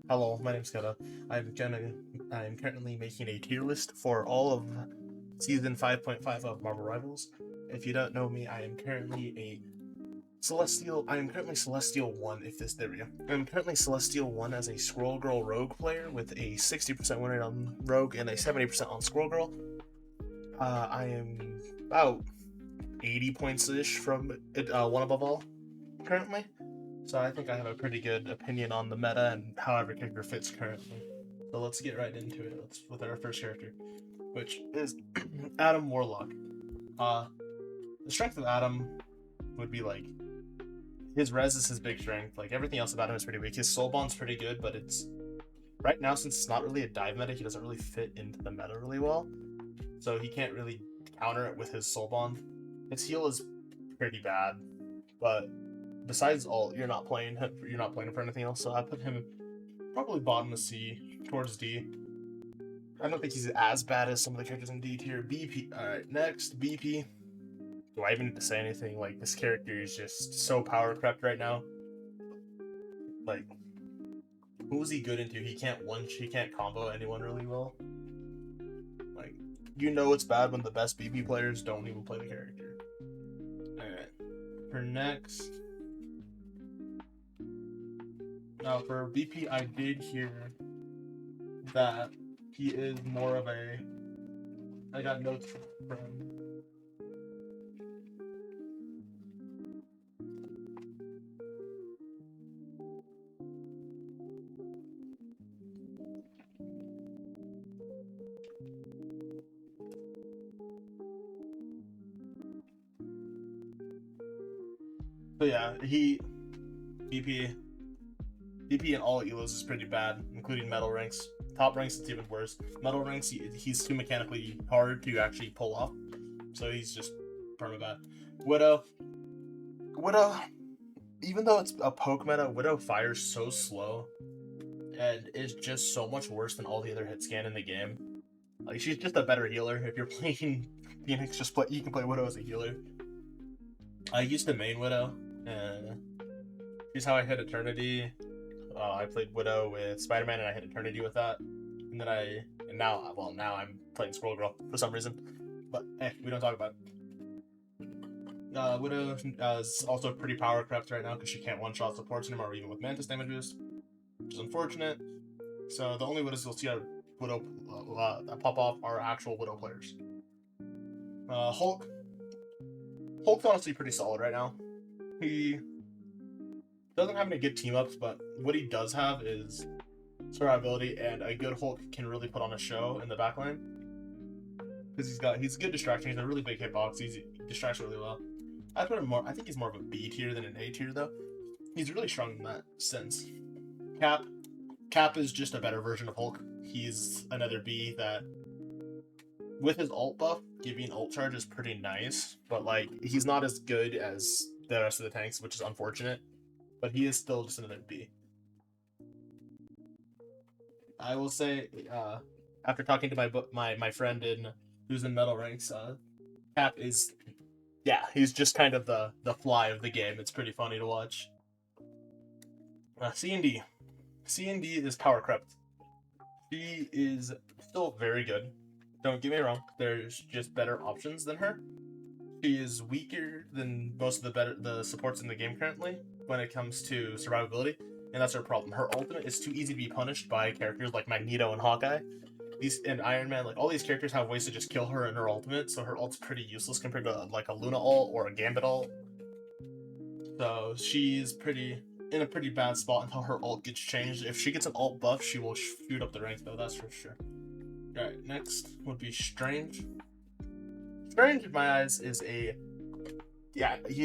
Hello, my name's Kata. I'm currently making a tier list for all of season 5.5 of Marvel Rivals. If you don't know me, I am currently Celestial 1, if this there we go. I'm currently Celestial 1 as a Squirrel Girl Rogue player with a 60% win rate on Rogue and a 70% on Squirrel Girl. I am about 80 points ish from one above all currently. So I think I have a pretty good opinion on the meta and how every character fits currently. So let's get right into it. With our first character, which is Adam Warlock. Uh, the strength of Adam would be like his res is his big strength. Like everything else about him is pretty weak. His soul bond's pretty good, but it's right now since it's not really a dive meta, he doesn't really fit into the meta really well. So he can't really counter it with his soul bond. His heal is pretty bad, but besides all, you're not playing him for anything else. So I put him probably bottom of C towards D. I don't think he's as bad as some of the characters in D tier. BP. All right, next BP. Do I even need to say anything? Like this character is just so power crept right now. Like, who is he good into? He can't combo anyone really well. Like, you know it's bad when the best BP players don't even play the character. All right, for next. Now for BP, I did hear that he is more of a. I got notes from. So yeah, BP in all elos is pretty bad, including metal ranks. Top ranks, it's even worse. Metal ranks, he's too mechanically hard to actually pull off, so he's just perma bad. Widow, even though it's a poke meta, Widow fires so slow, and is just so much worse than all the other hit scan in the game. Like she's just a better healer. If you're playing Phoenix, you can play Widow as a healer. I used to main Widow, and here's how I hit Eternity. I played Widow with Spider-Man, and I hit Eternity with that. And then now I'm playing Squirrel Girl for some reason. But we don't talk about it. Widow is also pretty power crept right now because she can't one-shot supports anymore, even with Mantis damage boost, which is unfortunate. So the only Widows you'll see Widow pop off are actual Widow players. Hulk's honestly pretty solid right now. He doesn't have any good team ups, but what he does have is survivability, and a good Hulk can really put on a show in the backline because he's a good distraction. He's a really big hitbox. He distracts really well. I think he's more of a B tier than an A tier though. He's really strong in that sense. Cap is just a better version of Hulk. He's another B that, with his ult buff, giving ult charge is pretty nice, but like he's not as good as the rest of the tanks, which is unfortunate. But he is still just another B. I will say, after talking to my friend who's in metal ranks, Cap is, he's just kind of the fly of the game. It's pretty funny to watch. C and D is power crept. She is still very good. Don't get me wrong. There's just better options than her. She is weaker than most of the supports in the game currently when it comes to survivability, and that's her problem. Her ultimate is too easy to be punished by characters like Magneto and Hawkeye. And Iron Man, like all these characters have ways to just kill her in her ultimate, so her ult's pretty useless compared to like a Luna ult or a Gambit ult. So she's in a pretty bad spot until her ult gets changed. If she gets an ult buff, she will shoot up the ranks though, that's for sure. Alright, next would be Strange. Strange, in my eyes, he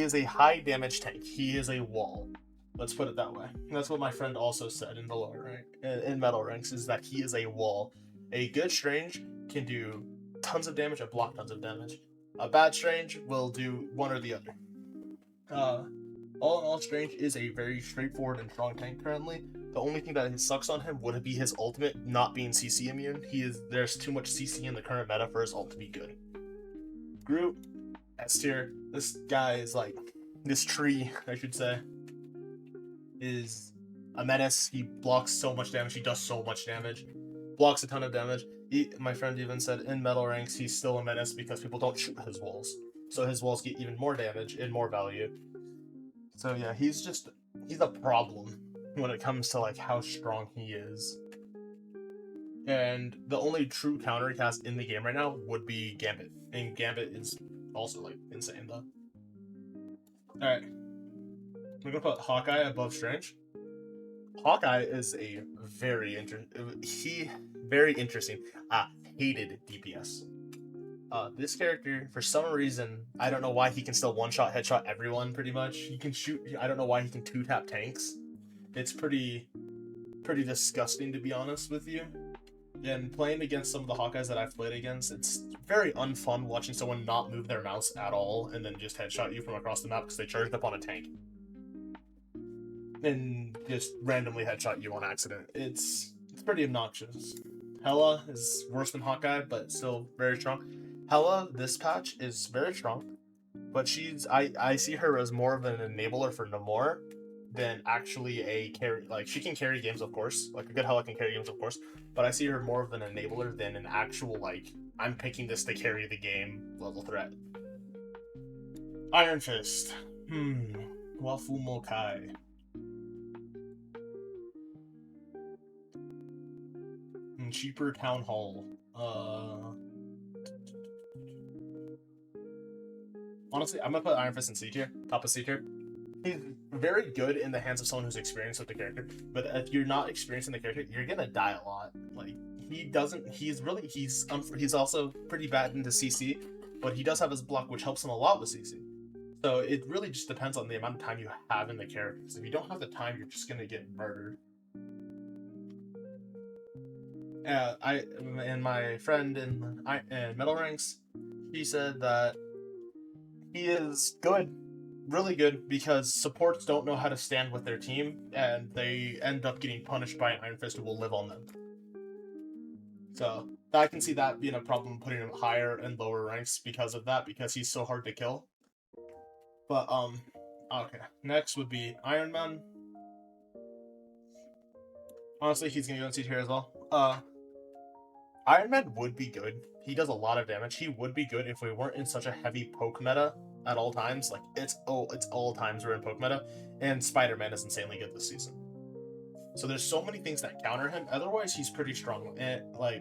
is a high damage tank. He is a wall. Let's put it that way. That's what my friend also said in the lower rank, in metal ranks, is that he is a wall. A good Strange can do tons of damage and block tons of damage. A bad Strange will do one or the other. All in all, Strange is a very straightforward and strong tank currently. The only thing that sucks on him would be his ultimate not being CC immune. There's too much CC in the current meta for his ult to be good. Groot, S tier. This guy is like, this tree, I should say, is a menace. He blocks so much damage. He does so much damage. Blocks a ton of damage. My friend even said in metal ranks he's still a menace because people don't shoot his walls. So his walls get even more damage and more value. So yeah, he's a problem when it comes to like how strong he is. And the only true counter he has in the game right now would be Gambit. And Gambit is also like insane though. Alright. We're gonna put Hawkeye above Strange. Hawkeye is a very interesting. Hated DPS. This character, for some reason, I don't know why he can still one-shot, headshot everyone, pretty much. He can shoot, I don't know why he can two-tap tanks. It's pretty disgusting, to be honest with you. And playing against some of the Hawkeyes that I've played against, it's very unfun watching someone not move their mouse at all and then just headshot you from across the map because they charged up on a tank. And just randomly headshot you on accident. It's pretty obnoxious. Hela is worse than Hawkeye, but still very strong. Hela, this patch, is very strong, but I see her as more of an enabler for Namor than actually a carry. Like, she can carry games, of course. Like, a good Hela can carry games, of course, but I see her more of an enabler than an actual, like, I'm picking this to carry the game level threat. Iron Fist. Wafu Mokai. Cheaper Town Hall. Honestly, I'm gonna put Iron Fist in C tier, top of C tier. He's very good in the hands of someone who's experienced with the character, but if you're not experienced in the character, you're gonna die a lot. Like, he's also pretty bad into CC, but he does have his block, which helps him a lot with CC. So it really just depends on the amount of time you have in the character. Because if you don't have the time, you're just gonna get murdered. My friend in Metal Ranks, he said that he is good, really good, because supports don't know how to stand with their team, and they end up getting punished by an Iron Fist who will live on them. So I can see that being a problem, putting him higher and lower ranks because of that, because he's so hard to kill. But okay. Next would be Iron Man. Honestly, he's gonna go in C tier as well. Iron Man would be good. He does a lot of damage. He would be good if we weren't in such a heavy poke meta at all times. Like, it's all times we're in poke meta. And Spider-Man is insanely good this season. So there's so many things that counter him. Otherwise, he's pretty strong.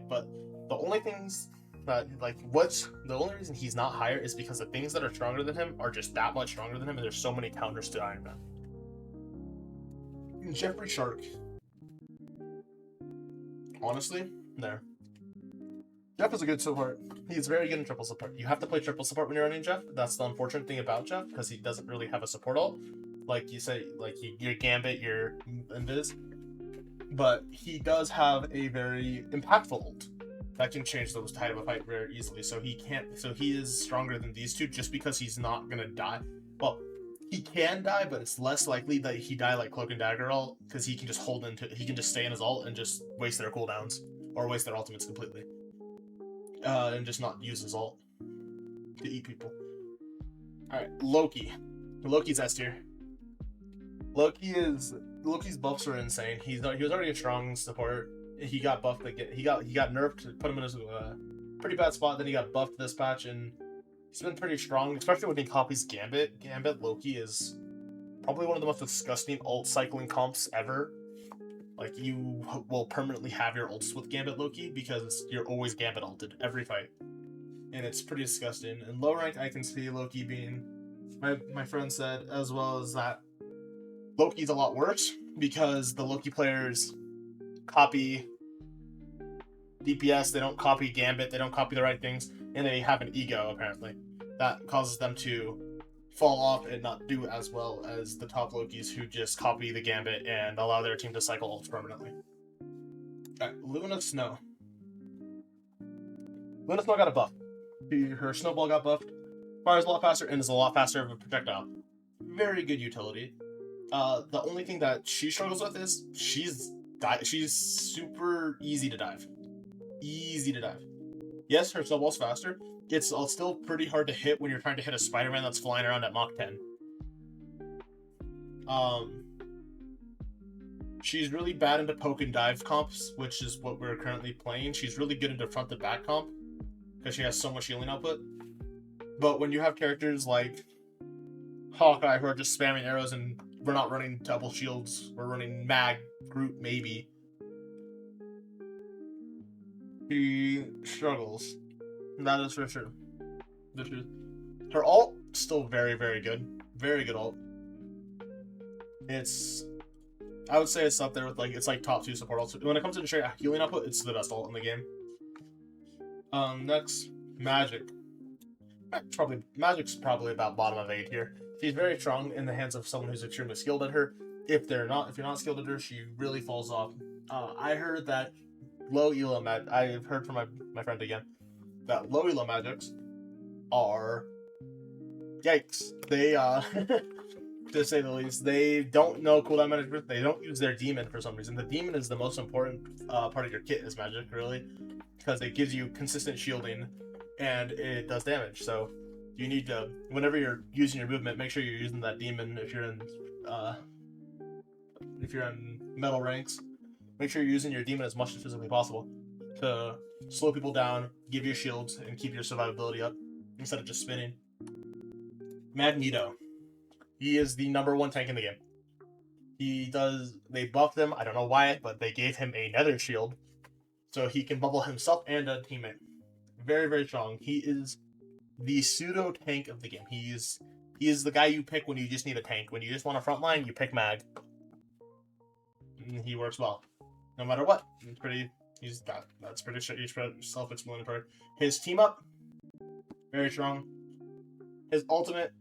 But the only things that, the only reason he's not higher is because the things that are stronger than him are just that much stronger than him, and there's so many counters to Iron Man. Jeffrey Shark. Honestly, there. Jeff is a good support. He's very good in triple support. You have to play triple support when you're running Jeff. That's the unfortunate thing about Jeff, because he doesn't really have a support ult. Like you say, like your Gambit, your Invis. But he does have a very impactful ult that can change the tide of a fight very easily. So he is stronger than these two just because he's not gonna die. Well, he can die, but it's less likely that he die like Cloak and Dagger ult, because he can just he can just stay in his ult and just waste their cooldowns or waste their ultimates completely. And just not use his ult to eat people. Alright, Loki. Loki's S tier. Loki's buffs are insane. He was already a strong support. He got buffed again. He got nerfed to put him in a pretty bad spot. Then he got buffed this patch, and he's been pretty strong, especially when he copies Gambit. Loki is probably one of the most disgusting ult cycling comps ever. Like, you will permanently have your ults with Gambit Loki because you're always Gambit ulted every fight. And it's pretty disgusting. In low rank, I can see Loki being, my friend said, as well as that, Loki's a lot worse because the Loki players copy DPS, they don't copy Gambit, they don't copy the right things, and they have an ego, apparently. That causes them to fall off and not do as well as the top Lokis who just copy the Gambit and allow their team to cycle ults permanently. Alright, Luna Snow. Luna Snow got a buff. Her snowball got buffed. Fires a lot faster and is a lot faster of a projectile. Very good utility. The only thing that she struggles with is she's super easy to dive. Easy to dive. Yes, her snowball's faster. It's still pretty hard to hit when you're trying to hit a Spider-Man that's flying around at Mach 10. She's really bad into poke and dive comps, which is what we're currently playing. She's really good into front to back comp because she has so much healing output. But when you have characters like Hawkeye who are just spamming arrows and we're not running double shields, we're running mag group maybe, she struggles. That is for sure. Her ult still very, very good. Very good ult. I would say it's up there with it's like top 2 support ults. When it comes to straight healing output, it's the best ult in the game. Next, Magic. Magic's probably about bottom of 8 here. She's very strong in the hands of someone who's extremely skilled at her. If you're not skilled at her, she really falls off. I heard that low elo I've heard from my friend again that low elo magics are yikes. They to say the least, they don't know cooldown management. They don't use their demon for some reason. The demon is the most important part of your kit as magic, really, because it gives you consistent shielding and it does damage. So you need to, whenever you're using your movement, make sure you're using that demon. If you're in metal ranks, make sure you're using your demon as much as physically possible to slow people down, give you shields, and keep your survivability up instead of just spinning. Magneto. He is the #1 tank in the game. They buffed him, I don't know why, but they gave him a nether shield so he can bubble himself and a teammate. Very, very strong. He is the pseudo tank of the game. He is the guy you pick when you just need a tank. When you just want a front line, you pick Mag. And he works well. No matter what. That's pretty self-explanatory. His team up, very strong. His ultimate,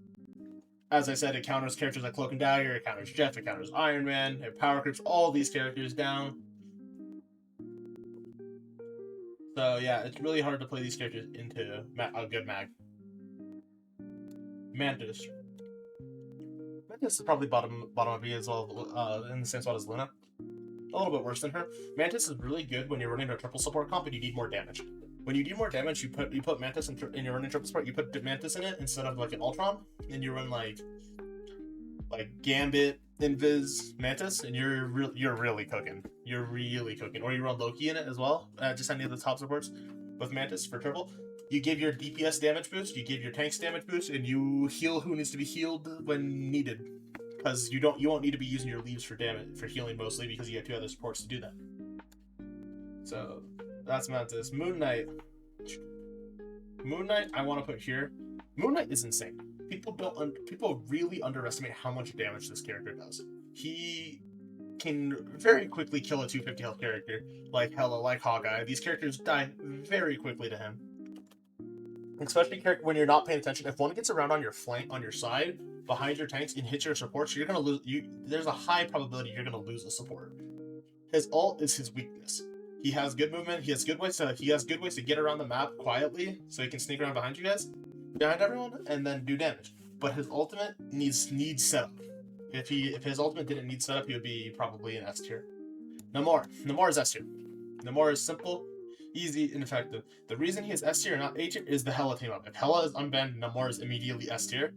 as I said, it counters characters like Cloak and Dagger, it counters Jeff, it counters Iron Man, it power creeps all these characters down. So yeah, it's really hard to play these characters into a good mag. Mantis. Mantis is probably bottom of B as well, in the same spot as Luna. A little bit worse than her. Mantis is really good when you're running a triple support comp and you need more damage. When you need more damage, you put Mantis in your running triple support. You put Mantis in it instead of like an Ultron, and you run like Gambit, Invis, Mantis, and you're really cooking. You're really cooking. Or you run Loki in it as well. Just any of the top supports with Mantis for triple. You give your DPS damage boost, you give your tanks damage boost, and you heal who needs to be healed when needed. Because you won't need to be using your leaves for healing mostly because you have 2 other supports to do that. So that's Mantis. Moon Knight, I want to put here. Moon Knight is insane. People really underestimate how much damage this character does. He can very quickly kill a 250 health character like Hela, like Hawkeye. These characters die very quickly to him. Especially when you're not paying attention. If one gets around on your flank, on your side, behind your tanks, and hits your supports, you're gonna lose. There's a high probability you're gonna lose a support. His ult is his weakness. He has good movement. He has good ways to get around the map quietly, so he can sneak around behind everyone, and then do damage. But his ultimate needs setup. If his ultimate didn't need setup, he would be probably an S tier. Namor is S tier. Namor is simple, easy, and effective. The reason he is S tier and not A tier is the Hela team up. If Hela is unbanned, Namor is immediately S tier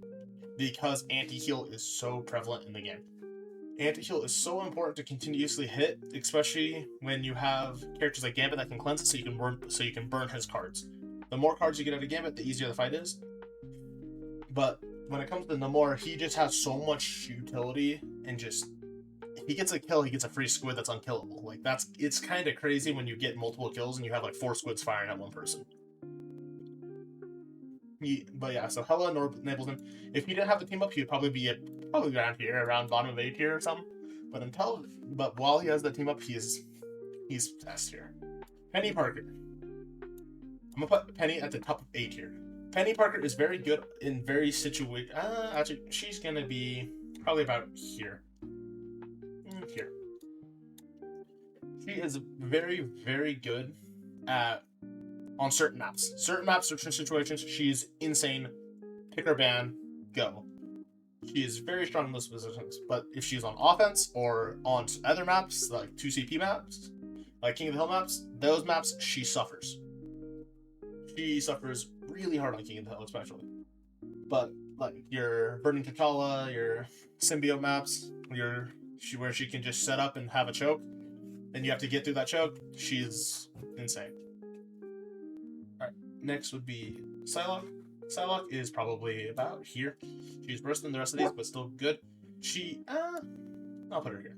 because anti-heal is so prevalent in the game. Anti-heal is so important to continuously hit, especially when you have characters like Gambit that can cleanse it so you can burn his cards. The more cards you get out of Gambit, the easier the fight is. But when it comes to Namor, he just has so much utility, and just if he gets a kill, he gets a free squid that's unkillable. Like it's kind of crazy when you get multiple kills and you have like 4 squids firing at one person. But yeah, so Hela enables him. If he didn't have the team up, he would probably be around here, around bottom of 8 here or something. But while he has the team up, he's S tier. Penny Parker. I'm gonna put Penny at the top of 8 here. Penny Parker is very good in very actually, she's gonna be probably about here. Here. She is very, very good on certain maps. Certain situations, she's insane. Pick her ban, go. She is very strong in those positions. But if she's on offense or on other maps, like 2CP maps, like King of the Hill maps, those maps, she suffers. She suffers really hard on King of the Hill, especially. But like your Burning T'Challa, your symbiote maps, your where she can just set up and have a choke, and you have to get through that choke. She's insane. Alright, next would be Psylocke. Psylocke is probably about here. She's worse than the rest of these, but still good. I'll put her here.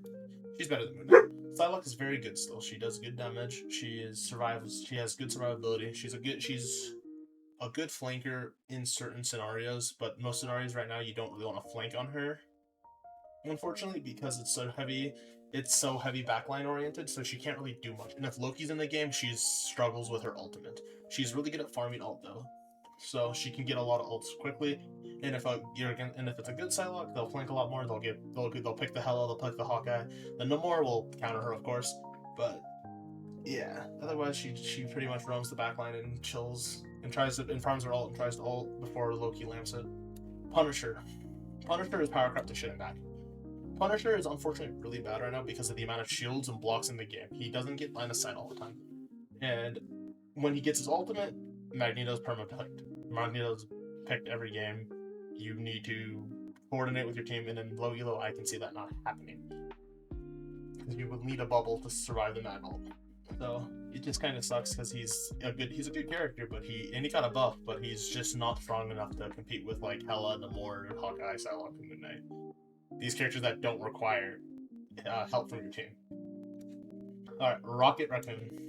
She's better than Moon Knight. Psylocke is very good still. She does good damage. She survives. She has good survivability. She's a good flanker in certain scenarios, but most scenarios right now you don't really want to flank on her. Unfortunately, because it's so heavy backline oriented, so she can't really do much. And if Loki's in the game, she struggles with her ultimate. She's really good at farming ult though, so she can get a lot of ults quickly. And if it's a good Psylocke, they'll flank a lot more. They'll pick the Hela, they'll pick the Hawkeye. The Namor will counter her, of course, but yeah. Otherwise, she pretty much roams the backline and chills and farms her ult and tries to ult before Loki lamps it. Punisher is power crept to shit him back. Punisher is unfortunately really bad right now because of the amount of shields and blocks in the game. He doesn't get line of sight all the time, and when he gets his ultimate, Magneto's perma-picked. Magneto's picked every game. You need to coordinate with your team, and in low elo, I can see that not happening. Because you would need a bubble to survive the Mag ult. So it just kind of sucks because he's a good character, but he got a buff, but he's just not strong enough to compete with like Hela, Namor, Hawkeye, Psylocke, and Moon Knight. These characters that don't require help from your team. Alright, Rocket Raccoon.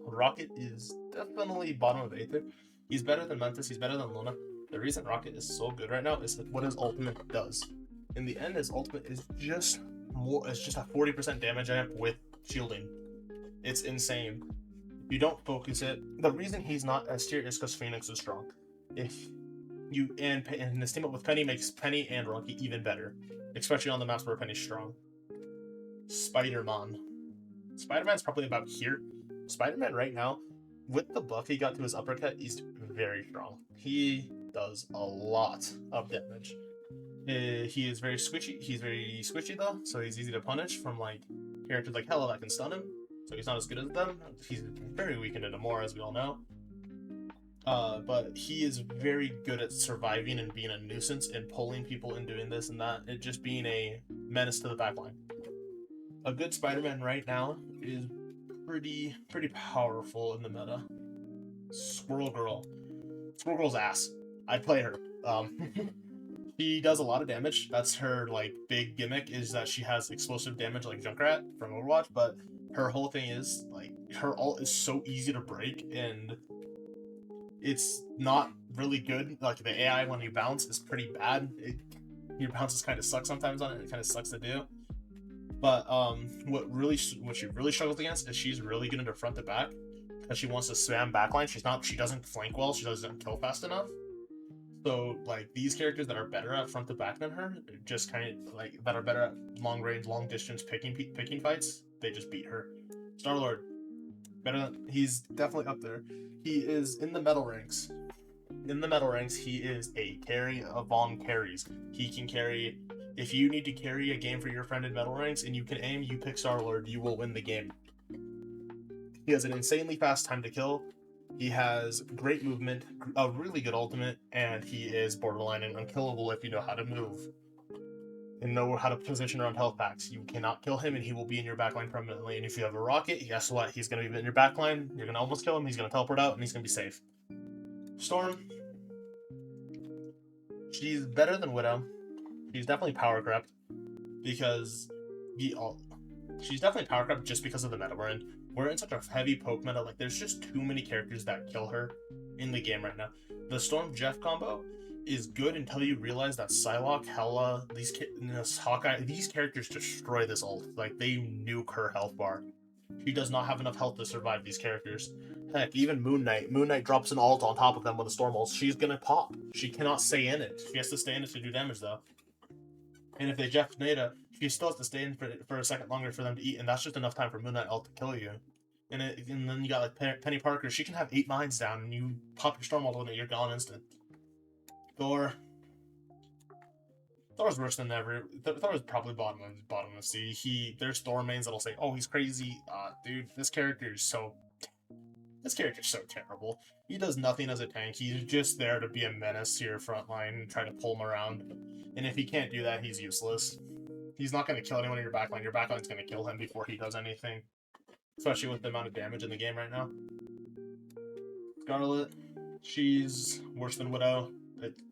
Rocket is definitely bottom of 8th. He's better than Mantis, he's better than Luna. The reason Rocket is so good right now is what his ultimate does. In the end, his ultimate is just a 40% damage up with shielding. It's insane. If you don't focus it, the reason he's not S tier is because Phoenix is strong. And his team up with Penny makes Penny and Rocky even better, especially on the maps where Penny's strong. Spider-Man's probably about here. Spider-Man right now, with the buff he got to his uppercut, he's very strong. He does a lot of damage. He is very squishy. He's very squishy though, so he's easy to punish from like characters like Hela that can stun him. So he's not as good as them. He's very weakened into Namor, as we all know. But he is very good at surviving and being a nuisance and pulling people and doing this and that, and just being a menace to the backline. A good Spider-Man right now is pretty powerful in the meta. Squirrel Girl's ass. I'd play her. She does a lot of damage. That's her like big gimmick, is that she has explosive damage like Junkrat from Overwatch, but her whole thing is like her ult is so easy to break, and it's not really good. Like the AI when you bounce is pretty bad. Your bounces kind of suck sometimes on it. It kind of sucks to do. But what she really struggles against is she's really good into front to back because she wants to spam backline. She doesn't flank well. She doesn't kill fast enough. So like these characters that are better at front to back than her, just kind of like that are better at long range, long distance picking fights, they just beat her. Star-Lord, he's definitely up there. He is in the metal ranks. In the metal ranks, he is a carry of all carries. He can carry. If you need to carry a game for your friend in metal ranks and you can aim, you pick Star-Lord, you will win the game. He has an insanely fast time to kill. He has great movement, a really good ultimate, and he is borderline and unkillable if you know how to move and know how to position around health packs. You cannot kill him, and he will be in your backline permanently. And if you have a rocket, guess what? He's going to be in your backline. You're going to almost kill him. He's going to teleport out, and he's going to be safe. Storm. She's better than Widow. She's definitely power crept because she's definitely power crept just because of the meta we're in. We're in such a heavy poke meta. Like there's just too many characters that kill her in the game right now. The Storm Jeff combo is good until you realize that Psylocke, Hela, Hawkeye, these characters destroy this ult. Like they nuke her health bar. She does not have enough health to survive these characters. Heck, even Moon Knight drops an ult on top of them with a Storm ult. She's gonna pop. She cannot stay in it. She has to stay in it to do damage though. And if they Jeff Nada, she still has to stay in for a second longer for them to eat, and that's just enough time for Moon Knight ult to kill you. And then you got like Penny Parker. She can have 8 mines down, and you pop your Storm ult on it, you're gone instant. Thor's worse than ever. Thor is probably bottom of C. There's Thor mains that'll say, "Oh, he's crazy." Dude, this character is so terrible. He does nothing as a tank. He's just there to be a menace to your front line and try to pull him around. And if he can't do that, he's useless. He's not going to kill anyone in your backline. Your backline's going to kill him before he does anything, especially with the amount of damage in the game right now. Scarlet, she's worse than Widow.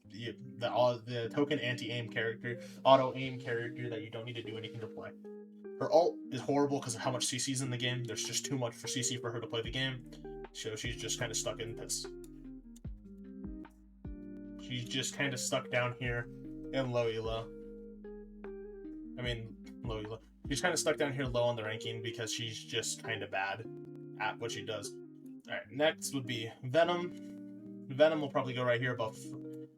The token anti-aim character, auto-aim character that you don't need to do anything to play. Her ult is horrible because of how much CC's in the game. There's just too much for CC for her to play the game. So she's just kind of stuck in this. She's just kind of stuck down here in low elo. Low elo. She's kind of stuck down here low on the ranking because she's just kind of bad at what she does. Alright, next would be Venom. Venom will probably go right here above.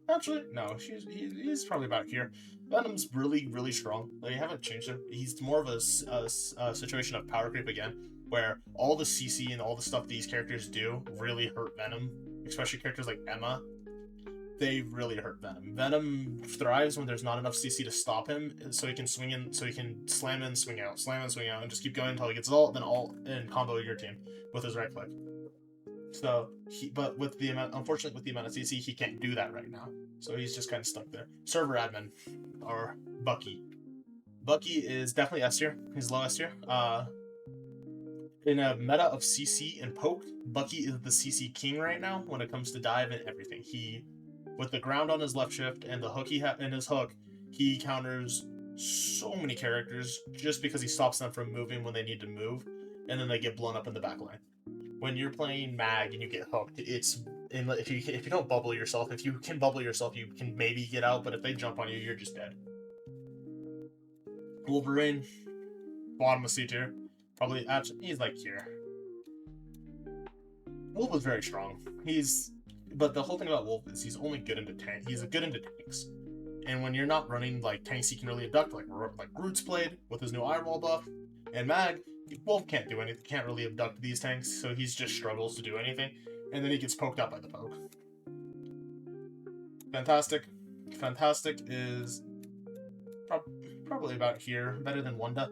Actually, no, he's probably about here. Venom's really, really strong. They haven't changed him. He's more of a situation of power creep again, where all the CC and all the stuff these characters do really hurt Venom, especially characters like Emma. They really hurt Venom. Venom thrives when there's not enough CC to stop him, so he can swing in, so he can slam in, swing out, and just keep going until he gets ult, then ult and combo your team with his right click. So but with the amount, unfortunately, with the amount of CC, he can't do that right now. So he's just kind of stuck there. Server admin, or Bucky. Bucky is definitely S tier. He's low S tier. In a meta of CC and poke, Bucky is the CC king right now when it comes to dive and everything. With the ground on his left shift and the hook and his hook, he counters so many characters just because he stops them from moving when they need to move, and then they get blown up in the backline. When you're playing Mag and you get hooked, if you don't bubble yourself, if you can bubble yourself, you can maybe get out, but if they jump on you, you're just dead. Wolverine, bottom of C tier. Probably, actually, he's like here. Wolf is very strong. But the whole thing about Wolf is he's only good into tank. He's good into tanks. And when you're not running like tanks he can really abduct, like Roots played with his new eyeball buff, and Mag, Wolf can't do anything, can't really abduct these tanks, so he's just struggles to do anything, and then he gets poked out by the poke. Fantastic. Fantastic is probably about here, better than Wanda,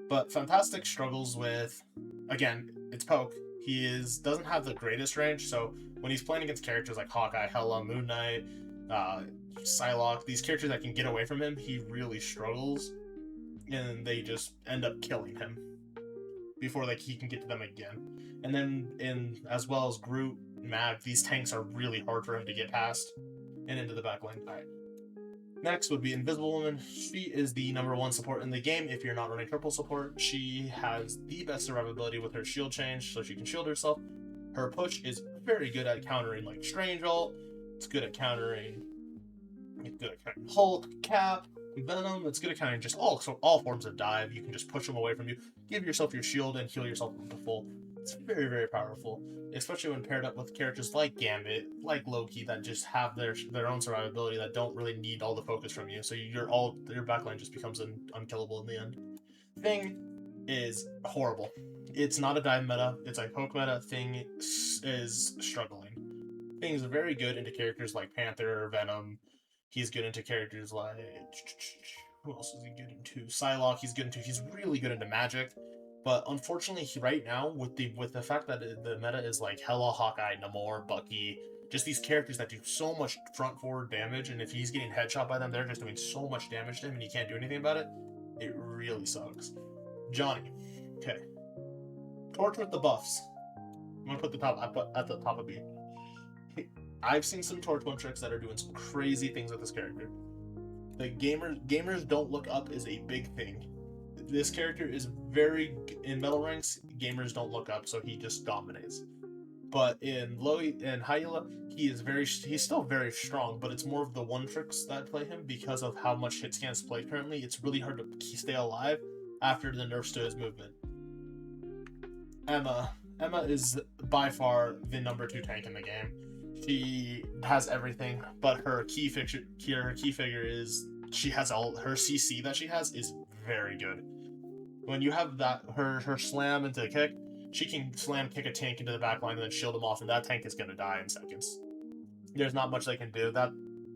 but Fantastic struggles with, again, it's poke. He doesn't have the greatest range, so when he's playing against characters like Hawkeye, Hela, Moon Knight, Psylocke, these characters that can get away from him, he really struggles, and they just end up killing him before he can get to them again. And then, as well as Groot, Mag, these tanks are really hard for him to get past and into the backline. Alright. Next would be Invisible Woman. She is the #1 support in the game if you're not running triple support. She has the best survivability with her shield change, so she can shield herself. Her push is very good at countering like Strange ult. It's good at countering Hulk, Cap, Venom. It's good at countering just all forms of dive. You can just push them away from you, give yourself your shield, and heal yourself to full. It's very, very powerful, especially when paired up with characters like Gambit, like Loki, that just have their own survivability that don't really need all the focus from you. So your backline just becomes unkillable in the end. Thing is horrible. It's not a dive meta. It's a poke meta. Thing is struggling. Thing is very good into characters like Panther, Venom. He's good into characters like, who else is he good into? Psylocke. He's really good into magic. But unfortunately, right now, with the fact that the meta is like Hela, Hawkeye, Namor, Bucky, just these characters that do so much front-forward damage, and if he's getting headshot by them, they're just doing so much damage to him, and he can't do anything about it. It really sucks. Johnny. Okay. Torch with the buffs. I'm gonna put at the top of B. I've seen some Torch one tricks that are doing some crazy things with this character. The gamers don't look up is a big thing. This character is very, in metal ranks, gamers don't look up, so he just dominates. But in high elo, he's still very strong, but it's more of the one tricks that play him because of how much hit scans play currently. It's really hard to stay alive after the nerfs to his movement. Emma is by far the #2 tank in the game. She has everything, but her key figure is she has all her CC that she has is very good. When you have that her slam into the kick, she can slam kick a tank into the backline and then shield him off, and that tank is gonna die in seconds. There's not much they can do.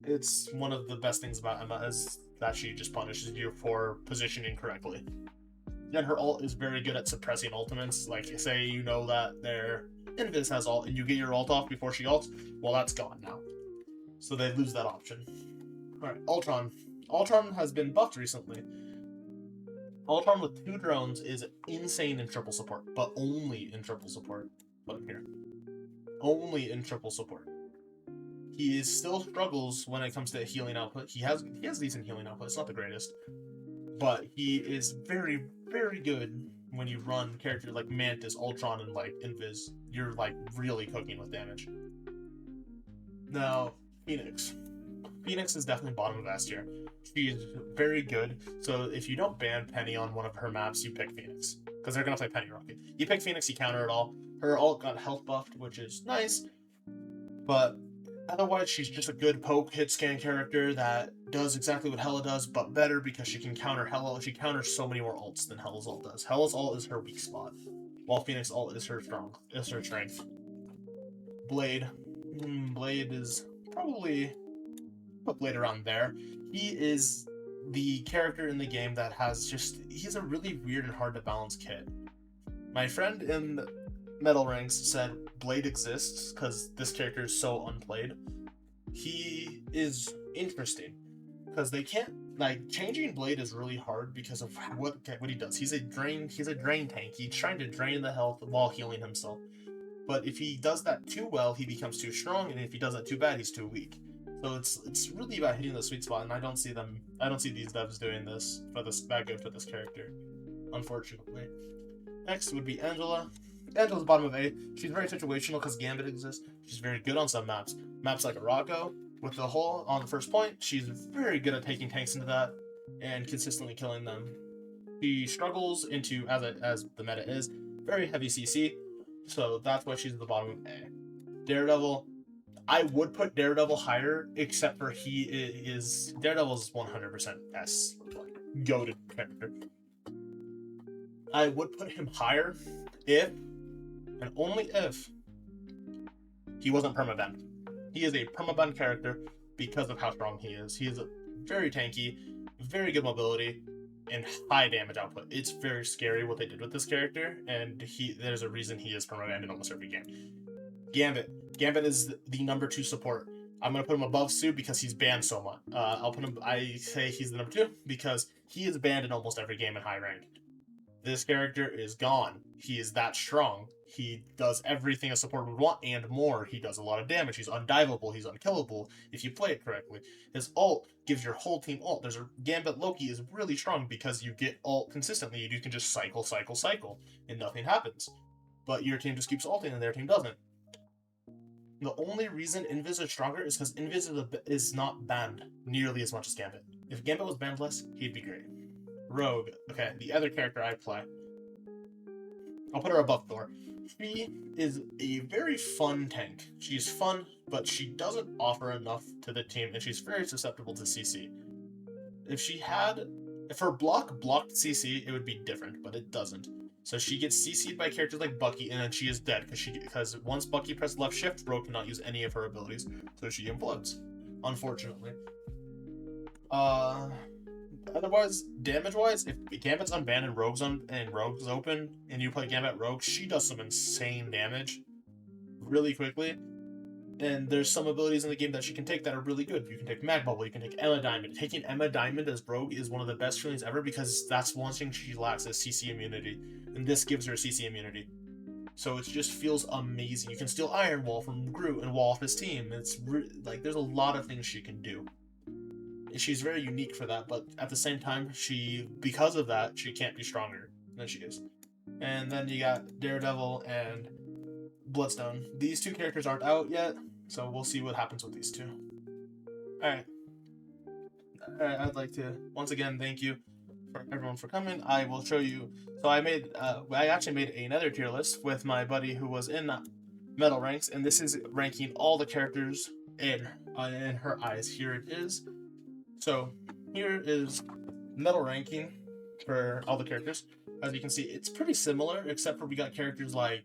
It's one of the best things about Emma is that she just punishes you for positioning correctly. Then her ult is very good at suppressing ultimates. Like, say you know that their Invis has ult and you get your ult off before she ults, well, that's gone now. So they lose that option. Alright, Ultron. Ultron has been buffed recently. Ultron with 2 drones is insane in triple support, but only in triple support. Put him here. Only in triple support. He still struggles when it comes to healing output. He has decent healing output. It's not the greatest, but he is very, very good when you run characters like Mantis, Ultron, and like Invis. You're like really cooking with damage. Now, Phoenix. Phoenix is definitely bottom of S tier. She's very good. So if you don't ban Penny on one of her maps, you pick Phoenix, because they're gonna play Penny Rocket. You pick Phoenix, you counter it all. Her ult got health buffed, which is nice, but otherwise, she's just a good poke hit scan character that does exactly what Hela does, but better because she can counter Hela. She counters so many more ults than Hela's ult does. Hela's ult is her weak spot, while Phoenix ult is her strength. Blade. Blade is probably put Blade around there. He is the character in the game that he's a really weird and hard to balance kit. My friend in Metal Ranks said Blade exists because this character is so unplayed. He is interesting because they can't, like, changing Blade is really hard because of what he does. He's a drain tank. He's trying to drain the health while healing himself. But if he does that too well, he becomes too strong, and if he does that too bad, he's too weak. So it's really about hitting the sweet spot, and I don't see these devs doing this that good for this character, unfortunately. Next would be Angela. Angela's bottom of A. She's very situational because Gambit exists. She's very good on some maps. Maps like Araco, with the hole on the first point, she's very good at taking tanks into that and consistently killing them. She struggles into, as the meta is, very heavy CC, so that's why she's at the bottom of A. Daredevil, I would put Daredevil higher, except for Daredevil is 100% S, goated character. I would put him higher if, and only if, he wasn't permabanned. He is a permabanned character because of how strong he is. He is very tanky, very good mobility, and high damage output. It's very scary what they did with this character, and there's a reason he is permabanned in almost every game. Gambit. Gambit is the number 2 support. I'm going to put him above Sue because he's banned so much. I say he's the number 2 because he is banned in almost every game in high rank. This character is gone. He is that strong. He does everything a support would want and more. He does a lot of damage. He's undiveable. He's unkillable if you play it correctly. His ult gives your whole team ult. Gambit Loki is really strong because you get ult consistently. You can just cycle, and nothing happens. But your team just keeps ulting and their team doesn't. The only reason Invis is stronger is because Invis is not banned nearly as much as Gambit. If Gambit was banned less, he'd be great. Rogue. Okay, the other character I play. I'll put her above Thor. She is a very fun tank. She's fun, but she doesn't offer enough to the team, and she's very susceptible to CC. If her block blocked CC, it would be different, but it doesn't. So she gets CC'd by characters like Bucky, and then she is dead, because once Bucky pressed left shift, Rogue cannot use any of her abilities, so she implodes, unfortunately. Otherwise, damage-wise, if Gambit's unbanned and Rogue's open, and you play Gambit Rogue, she does some insane damage really quickly. And there's some abilities in the game that she can take that are really good. You can take Mag Bubble, you can take Emma Diamond. Taking Emma Diamond as Rogue is one of the best feelings ever because that's one thing she lacks is CC immunity. And this gives her CC immunity. So it just feels amazing. You can steal Iron Wall from Groot and wall off his team. It's there's a lot of things she can do. She's very unique for that, but at the same time, because of that, she can't be stronger than she is. And then you got Daredevil and Bloodstone. These 2 characters aren't out yet, so we'll see what happens with these 2. Alright. I'd like to, once again, thank you for everyone for coming. I will show you, so I actually made another tier list with my buddy who was in Metal Ranks, and this is ranking all the characters in her eyes. Here it is. So here is Metal ranking for all the characters. As you can see, it's pretty similar, except for we got characters like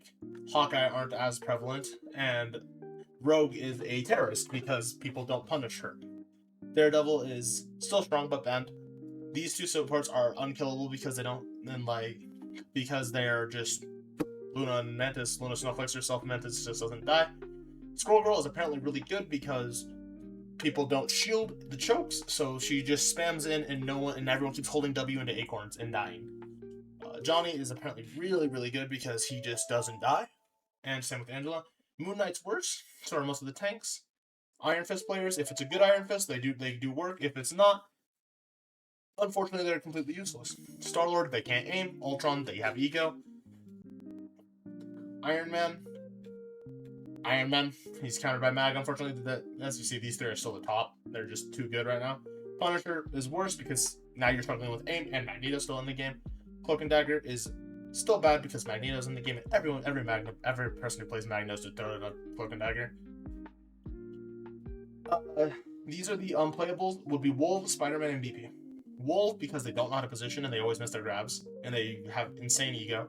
Hawkeye aren't as prevalent, and Rogue is a terrorist because people don't punish her. Daredevil is still strong but banned. These 2 supports are unkillable because they are just Luna and Mantis. Luna Snowflakes herself, Mantis just doesn't die. Scroll Girl is apparently really good because people don't shield the chokes, so she just spams in, and everyone keeps holding W into acorns and dying. Johnny is apparently really, really good because he just doesn't die, and same with Angela. Moon Knight's worse, so are most of the tanks. Iron Fist players, if it's a good Iron Fist, they do work. If it's not, unfortunately, they're completely useless. Star-Lord, they can't aim. Ultron, they have ego. Iron Man, he's countered by Mag. Unfortunately, as you see, these three are still the top. They're just too good right now. Punisher is worse because now you're struggling with aim, and Magneto's still in the game. Cloak and Dagger is still bad because Magneto's in the game, and every person who plays Magneto to throw it on Cloak and Dagger. These are the unplayables. Would be Wolf, Spider-Man, and BP. Wolf because they don't know how to position and they always miss their grabs and they have insane ego.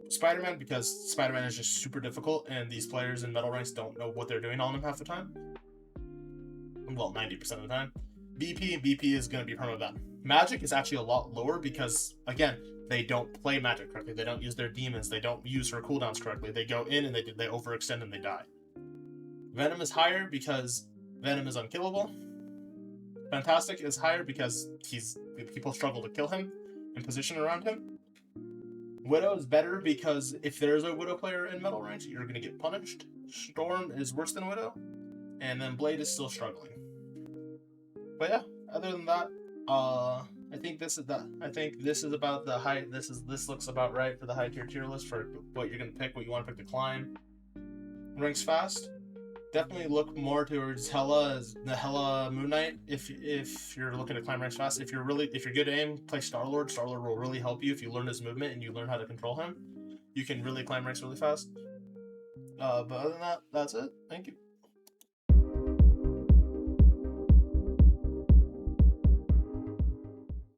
Spider-Man because Spider-Man is just super difficult and these players in metal ranks don't know what they're doing on him half the time. Well, 90% of the time. BP is going to be permaban. Magic is actually a lot lower because, again, they don't play Magic correctly. They don't use their demons. They don't use her cooldowns correctly. They go in and they overextend and they die. Venom is higher because Venom is unkillable. Fantastic is higher because people struggle to kill him and position around him. Widow is better because if there's a Widow player in metal range, you're going to get punished. Storm is worse than Widow. And then Blade is still struggling. But yeah, other than that, I think this is about the high. This looks about right for the high tier list for what you're gonna pick. What you want to pick to climb. Ranks fast. Definitely look more towards Hela Moon Knight if you're looking to climb ranks fast. If you're good at aim, play Star-Lord. Star-Lord will really help you if you learn his movement and you learn how to control him. You can really climb ranks really fast. But other than that, that's it. Thank you.